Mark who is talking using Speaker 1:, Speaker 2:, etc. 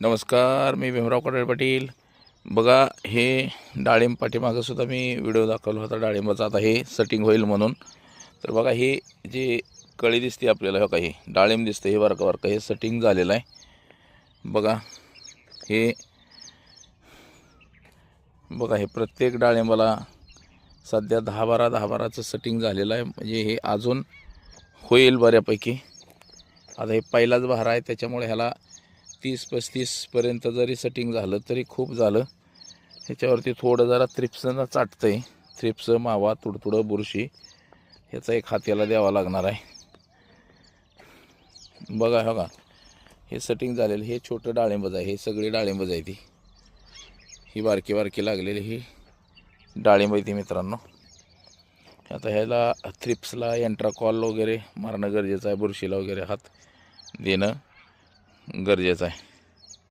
Speaker 1: नमस्कार, मी भीमराव कडाळे पाटील. बघा, हे डाळिंब पाठीमागं सुद्धा मी व्हिडिओ दाखवला होता डाळिंबाचा. आता हे सेटिंग होईल म्हणून. तर बघा, हे जे कळी दिसते आपल्याला, हो का, हे डाळिंब दिसते, हे बारका हे सेटिंग झालेलं आहे. बघा हे प्रत्येक डाळिंबाला सध्या 10-12 सेटिंग झालेलं आहे. म्हणजे हे अजून होईल बऱ्यापैकी. आता हे पहिलाच बहार आहे, त्याच्यामुळे ह्याला 30-35 पर्यंत जरी सेटिंग झालं तरी खूप झालं. ह्याच्यावरती थोडं जरा थ्रिप्सनं चाटतं आहे. थ्रिप्स, मावा, तुडतुडं, बुरशी ह्याचा एक हात याला द्यावा लागणार आहे. बघा, हो का, हे सेटिंग झालेलं. हे छोटं डाळिंबच आहे, हे सगळी डाळिंबच आहे. ही बारकी लागलेली ही डाळिंब आहे ती मित्रांनो. आता ह्याला थ्रिप्सला एंट्राकॉल वगैरे मारणं गरजेचं आहे. बुरशीला वगैरे हात देणं गरजेचं आहे.